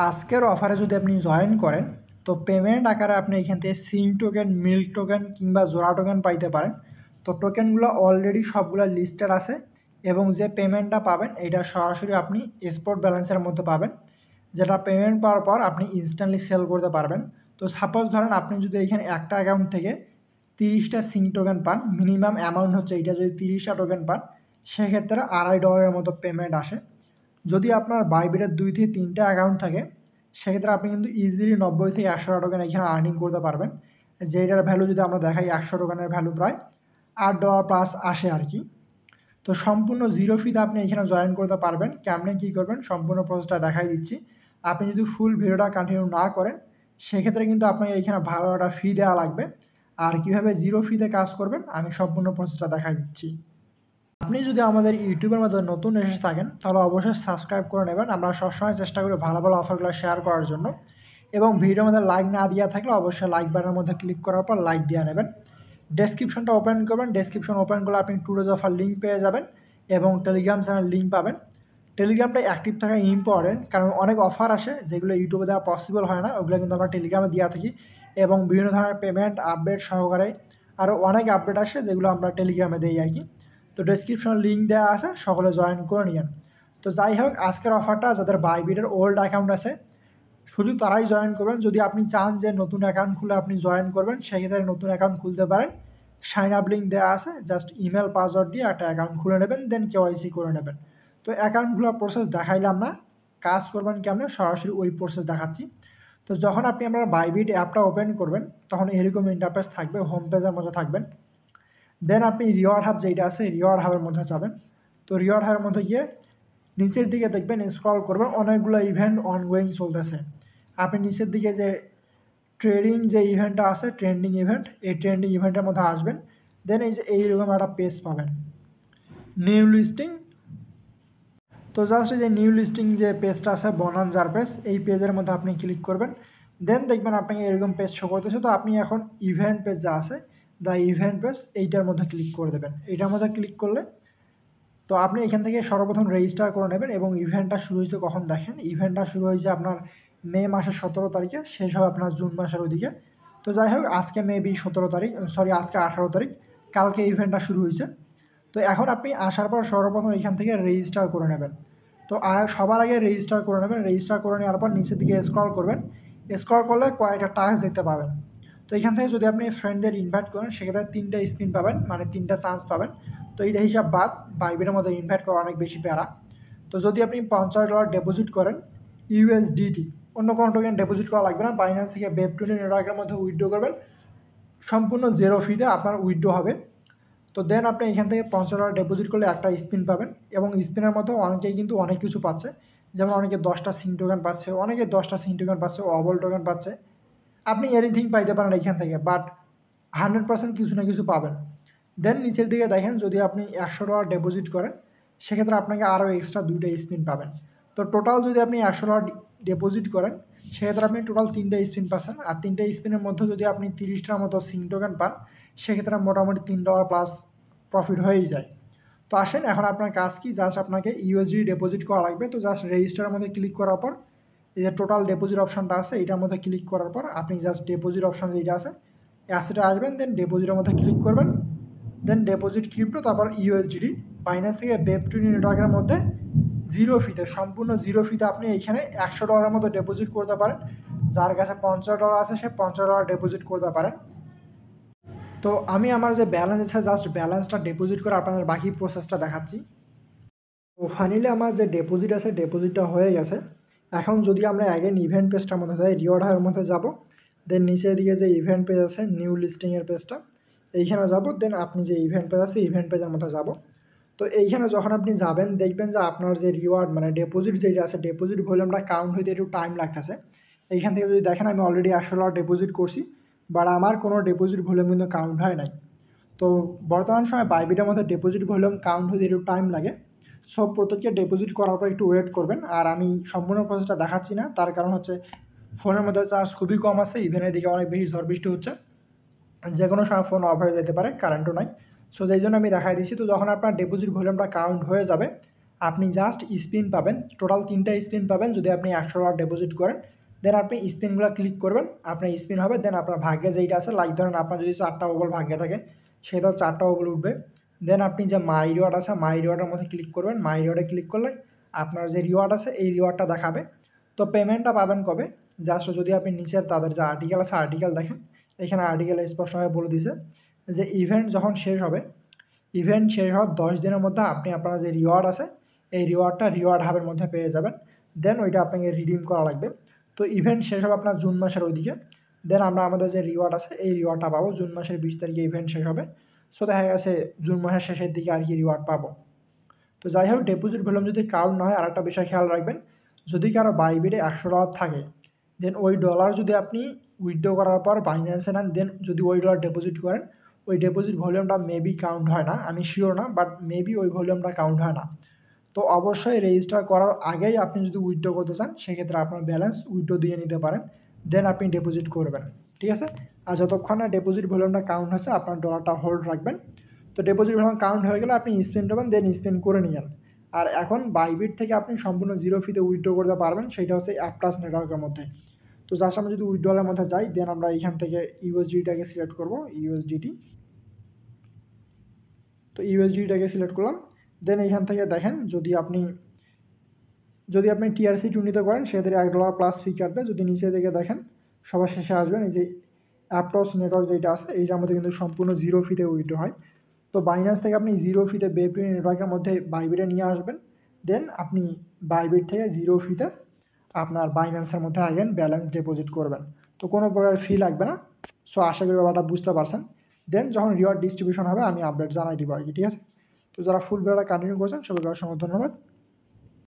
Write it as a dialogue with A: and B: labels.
A: আজকের অফারে যদি আপনি জয়েন করেন তো পেমেন্ট আকারে আপনি এখান থেকে সিং টোকেন, মিল্ক টোকেন কিংবা জোড়া টোকেন পাইতে পারেন। তো টোকেনগুলো অলরেডি সবগুলো লিস্টেড আছে এবং যে পেমেন্টটা পাবেন এটা সরাসরি আপনি স্পট ব্যালেন্সের মধ্যে পাবেন, যেটা পেমেন্ট পাওয়ার পর আপনি ইনস্ট্যান্টলি সেল করতে পারবেন। তো সাপোজ ধরেন আপনি যদি এখানে একটা অ্যাকাউন্ট থেকে 30টা সিং টোকেন পান, মিনিমাম অ্যামাউন্ট হচ্ছে এইটা, যদি 30টা টোকেন পান সেক্ষেত্রে $2.5 মতো পেমেন্ট আসে। যদি আপনার বাইবিটের 2 থেকে 3টা অ্যাকাউন্ট থাকে সেক্ষেত্রে আপনি কিন্তু ইজিলি 90 থেকে 100 টোকেন এখানে আর্নিং করতে পারবেন। যেটার ভ্যালু যদি আমরা দেখাই 100 টোকেনের ভ্যালু প্রায় $8 প্লাস আসে আর কি। তো সম্পূর্ণ জিরো ফিতে আপনি এখানে জয়েন করতে পারবেন। কেমনে কী করবেন সম্পূর্ণ প্রসেসটা দেখাই দিচ্ছি। আপনি যদি ফুল ভিডিওটা কন্টিনিউ না করেন সেক্ষেত্রে কিন্তু আপনাকে এখানে ভালো একটা ফি দেওয়া লাগবে। আর কীভাবে জিরো ফিতে কাজ করবেন আমি সম্পূর্ণ প্রসেসটা দেখাই দিচ্ছি। আপনি যদি আমাদের ইউটিউবের মধ্যে নতুন এসে থাকেন তাহলে অবশ্যই সাবস্ক্রাইব করে নেবেন। আমরা সবসময় চেষ্টা করি ভালো ভালো অফারগুলো শেয়ার করার জন্য, এবং ভিডিওর মধ্যে লাইক না দেওয়া থাকলে অবশ্যই লাইক বাটনের মধ্যে ক্লিক করার পর লাইক দিয়ে নেবেন। ডেসক্রিপশনটা ওপেন করবেন, ডেসক্রিপশন ওপেন করলে আপনি টুডেজ অফার লিঙ্ক পেয়ে যাবেন এবং টেলিগ্রাম চ্যানেল লিঙ্ক পাবেন। টেলিগ্রামটা অ্যাক্টিভ থাকা ইম্পর্টেন্ট, কারণ অনেক অফার আসে যেগুলো ইউটিউবে দেওয়া পসিবল হয় না, ওগুলো কিন্তু আমরা টেলিগ্রামে দেওয়া থাকি এবং বিভিন্ন ধরনের পেমেন্ট আপডেট সহকারে আরও অনেক আপডেট আসে যেগুলো আমরা টেলিগ্রামে দিই আর কি। তো ডেসক্রিপশন লিঙ্ক দেওয়া আছে, সকলে জয়েন করে নিন। তো যাই হোক, আজকের অফারটা যাদের বাইবিটের ওল্ড অ্যাকাউন্ট আছে শুধু তারাই জয়েন করবেন। যদি আপনি চান যে নতুন অ্যাকাউন্ট খুলে আপনি জয়েন করবেন সেক্ষেত্রে নতুন অ্যাকাউন্ট খুলতে পারেন। সাইন আপ লিঙ্ক দেওয়া আছে, জাস্ট ইমেল পাসওয়ার্ড দিয়ে একটা অ্যাকাউন্ট খুলে নেবেন, দেন কেওয়াইসি করে নেবেন। তো অ্যাকাউন্ট খোলার প্রসেস দেখাইলাম না, কাজ করবেন কেমন সরাসরি ওই প্রসেস দেখাচ্ছি। তো যখন আপনি আপনার বাইবিট অ্যাপটা ওপেন করবেন তখন এরকম ইন্টারফেস থাকবে, হোম পেজের মধ্যে থাকবেন। দেন আপনি রিওয়ার্ড হাব যেটা আছে রিওয়ার্ড হাবের মধ্যে যাবেন। তো রিওয়ার্ড হাবের মধ্যে গিয়ে নিচের দিকে দেখবেন, স্ক্রল করবেন, অনেকগুলো ইভেন্ট অনগোয়িং চলতেছে। আপনি নিচের দিকে যে ট্রেডিং যে ইভেন্টটা আছে, ট্রেন্ডিং ইভেন্ট, এই ট্রেন্ডিং ইভেন্টের মধ্যে আসবেন। দেন এই যে এইরকম একটা পেজ পাবেন, নিউ লিস্টিং। তো জাস্ট এই যে নিউ লিস্টিং যে পেজটা আছে বনাঞ্জার পেজ, এই পেজের মধ্যে আপনি ক্লিক করবেন। দেন দেখবেন আপনাকে এরকম পেজ শো করতেছে। তো আপনি এখন ইভেন্ট পেজ যা আছে, দ্য ইভেন্ট পেজ, এইটার মধ্যে ক্লিক করে দেবেন। এইটার মধ্যে ক্লিক করলে তো আপনি এখান থেকে সর্বপ্রথম রেজিস্টার করে নেবেন এবং ইভেন্টটা শুরু হয়েছে কখন দেখেন, ইভেন্টটা শুরু হয়েছে আপনার মে মাসের 17 তারিখে, শেষ হবে আপনার জুন মাসের ওদিকে। তো যাই হোক, আজকে মেবি 17 তারিখ, সরি আজকে 18 তারিখ, কালকে ইভেন্টটা শুরু হয়েছে। তো এখন আপনি আসার পর সর্বপ্রথম এখান থেকে রেজিস্টার করে নেবেন। তো সবার আগে রেজিস্টার করে নেবেন। রেজিস্টার করে নেওয়ার পর নিচের দিকে স্ক্রল করবেন। স্ক্রল করলে কয়েকটা টাস্ক দেখতে পাবেন। তো এখান থেকে যদি আপনি ফ্রেন্ডদের ইনভাইট করেন সেক্ষেত্রে 3টা স্পিন পাবেন, মানে 3টা চান্স পাবেন। তো এইটা হিসাব বাদ বাইবিটের মধ্যে ইনভাইট করা অনেক বেশি প্যারা। তো যদি আপনি $50 ডিপোজিট করেন ইউএসডিটি, অন্য কোনো টোকেন ডিপোজিট করা লাগবে না, বাইন্যান্স থেকে Web20 নেটওয়ার্কের মধ্যে উইথড্র করবেন, সম্পূর্ণ জিরো ফিতে আপনার উইথড্র হবে। তো দেন আপনি এখান থেকে $50 ডিপোজিট করলে একটা স্পিন পাবেন এবং স্পিনের মতো অনেকেই কিন্তু অনেক কিছু পাচ্ছে, যেমন অনেকে 10টা সিং টোকেন পাচ্ছে, অনেকে 10টা সিং টোকেন পাচ্ছে, অবল টোকেন পাচ্ছে। আপনি এনিথিং পাইতে পারেন এখান থেকে, বাট 100% কিছু না কিছু পাবেন। দেন নিচের দিকে দেখেন, যদি আপনি $100 ডিপোজিট করেন সেক্ষেত্রে আপনাকে আরও এক্সট্রা 2টা স্পিন পাবেন। তো টোটাল যদি আপনি $100 ডিপোজিট করেন সেক্ষেত্রে আপনি টোটাল 3টা স্পিন পাচ্ছেন। আর 3টা স্পিনের মধ্যে যদি আপনি 30টার মতো সিং টোকেন পান সেক্ষেত্রে মোটামুটি $3 প্লাস প্রফিট হয়েই যায়। তো আসেন, এখন আপনার কাজ কি, জাস্ট আপনাকে ইউএসডি ডিপোজিট করা লাগবে। তো জাস্ট রেজিস্টারের মধ্যে ক্লিক করার পর এই যে টোটাল ডিপোজিট অপশনটা আছে এটার মধ্যে ক্লিক করার পর আপনি জাস্ট ডিপোজিট অপশন যেটা আছে অ্যাসেটে আসবেন, দেন ডিপোজিটের মধ্যে ক্লিক করবেন, দেন ডিপোজিট ক্রিপ্টো, তারপর ইউএসডিটি। বাইন্যান্স থেকে Web20 নেটওয়ার্কের মধ্যে জিরো ফিতে, সম্পূর্ণ জিরো ফিতে আপনি এইখানে $100 মতো ডিপোজিট করতে পারেন। যার কাছে $50 আছে সে $50 ডিপোজিট করতে পারেন। তো আমি আমার যে ব্যালেন্স আছে জাস্ট ব্যালেন্সটা ডিপোজিট করে আপনাদের বাকি প্রসেসটা দেখাচ্ছি। তো ফাইনালি আমার যে ডিপোজিট আছে ডিপোজিটটা হয়ে গেছে। এখন যদি আমরা অ্যাগেন ইভেন্ট পেজটার মধ্যে যাই, রিওয়ার্ড হাবের মধ্যে যাব, দেন নিচের দিকে যে ইভেন্ট পেজ আছে নিউ লিস্টিংয়ের পেজটা, এইখানে যাব। দেন আপনি যে ইভেন্ট পেজ আছে ইভেন্ট পেজের মধ্যে যাব। তো এইখানে যখন আপনি যাবেন দেখবেন যে আপনার যে রিওয়ার্ড মানে ডিপোজিট যেটা আছে ডিপোজিট ভলিউমটা কাউন্ট হইতে একটু টাইম লাগতেছে। এইখান থেকে যদি দেখেন আমি অলরেডি $100 ডিপোজিট করছি, বাট আমার কোনো ডিপোজিট ভলিউম কিন্তু কাউন্ট হয় নাই। তো বর্তমান সময় বাইবিটের মধ্যে ডিপোজিট ভলিউম কাউন্ট হতে একটু টাইম লাগে। সব প্রত্যেককে ডিপোজিট করার পর একটু ওয়েট করবেন। আর আমি সম্পূর্ণ প্রসেসটা দেখাচ্ছি না, তার কারণ হচ্ছে ফোনের মধ্যে চার্জ খুবই কম আছে, ইভেনের দিকে অনেক বেশি ঝড় বৃষ্টি হচ্ছে, যে কোনো সময় ফোন অফ হয়ে যেতে পারে, কারেন্টও নাই। সো যেই জন্য আমি দেখাই দিচ্ছি। তো যখন আপনার ডিপোজিট ভলিউমটা কাউন্ট হয়ে যাবে আপনি জাস্ট স্পিন পাবেন, টোটাল 3টা স্পিন পাবেন যদি আপনি $100 ডিপোজিট করেন। দেন আপনি স্পিনগুলো ক্লিক করবেন, আপনার স্পিন হবে। দেন আপনার ভাগ্যে যেইটা আছে, লাইক ধরেন আপনার যদি 4টা ওভার ভাগ্যে থাকে সেটা 4টা ওভার উঠবে। দেন আপনি যে মাই রিওয়ার্ড আছে, মাই রিওয়ার্ডের মধ্যে ক্লিক করবেন। মাই রিওয়ার্ডে ক্লিক করলে আপনার যে রিওয়ার্ড আছে এই রিওয়ার্ডটা দেখাবে। তো পেমেন্টটা পাবেন কবে? জাস্ট যদি আপনি নিচের তাদের যে আর্টিকেল আছে আর্টিকেল দেখেন, এখানে আর্টিকেলে স্পষ্টভাবে বলে দিয়েছে যে ইভেন্ট যখন শেষ হবে, ইভেন্ট শেষ হওয়ার 10 দিনের মধ্যে আপনি আপনার যে রিওয়ার্ড আছে এই রিওয়ার্ডটা রিওয়ার্ড হাবের মধ্যে পেয়ে যাবেন। দেন ওইটা আপনাকে রিডিম করা লাগবে। তো ইভেন্ট শেষ হবে আপনার জুন মাসের ওইদিকে। দেন আমরা আমাদের যে রিওয়ার্ড আছে এই রিওয়ার্ডটা পাবো জুন মাসের 20 তারিখে ইভেন্ট শেষ হবে। সো দেখা গেছে জুন মাসের শেষের দিকে আর কি রিওয়ার্ড পাবো। তো যাই হোক, ডিপোজিট ভলিউম যদি কাউন্ট না হয়, আর একটা বিষয় খেয়াল রাখবেন, যদি কারো বাইবিটে $100 থাকে, দেন ওই ডলার যদি আপনি উইথড্র করার পর বাইন্যান্সে নেন, দেন যদি ওই ডলার ডিপোজিট করেন, ওই ডিপোজিট ভলিউমটা মেবি কাউন্ট হয় না, আমি শিওর না, বাট মেবি ওই ভলিউমটা কাউন্ট হয় না। তো অবশ্যই রেজিস্টার করার আগেই আপনি যদি উইথড্র করতে চান সেক্ষেত্রে আপনার ব্যালেন্স উইথড্র দিয়ে নিতে পারেন, দেন আপনি ডিপোজিট করবেন, ঠিক আছে। আর যতক্ষণ না ডিপোজিট ভলিউমটা কাউন্ট হচ্ছে আপনার ডলারটা হোল্ড রাখবেন। তো ডিপোজিট ভলিউম কাউন্ট হয়ে গেলে আপনি স্পেন্ড করবেন, দেন স্পেন্ড করে নিয়েন। আর এখন বাইবিট থেকে আপনি সম্পূর্ণ জিরো ফিতে উইথড্র করতে পারবেন, সেটা হচ্ছে অ্যাপটাস নেটওয়ার্কের মধ্যে। তো জাস্ট আমরা যদি উইথড্রলের মধ্যে যাই, দেন আমরা এইখান থেকে ইউএসডিটাকে সিলেক্ট করব, ইউএসডিটি। তো ইউএসডিটাকে সিলেক্ট করলাম। দেন এইখান থেকে দেখেন যদি আপনি TRC2 নিতে করেন সেক্ষেত্রে $1 প্লাস ফি কাটবে। যদি নিচে দিকে দেখেন সবার শেষে আসবেন এই যে অ্যাপটস নেটওয়ার্ক যেটা আছে এইটার মধ্যে কিন্তু সম্পূর্ণ জিরো ফিতে উইথড্র হয়। তো বাইন্যান্স থেকে আপনি জিরো ফিতে বেপি নেটওয়ার্কের মধ্যে বাইবিটে নিয়ে আসবেন। দেন আপনি বাইবিট থেকে জিরো ফিতে আপনার বাইন্যান্সের মধ্যে আগেন ব্যালেন্স ডিপোজিট করবেন। তো কোনো প্রকার ফি লাগবে না। সো আশা করি ব্যাপারটা বুঝতে পারছেন। দেন যখন রিওয়ার্ড ডিস্ট্রিবিউশন হবে আমি আপডেট জানাই দিব আর কি, ঠিক আছে। তো যারা ফুল ভিডিওটা কন্টিনিউ করছেন সবাইকে অসংখ্য ধন্যবাদ।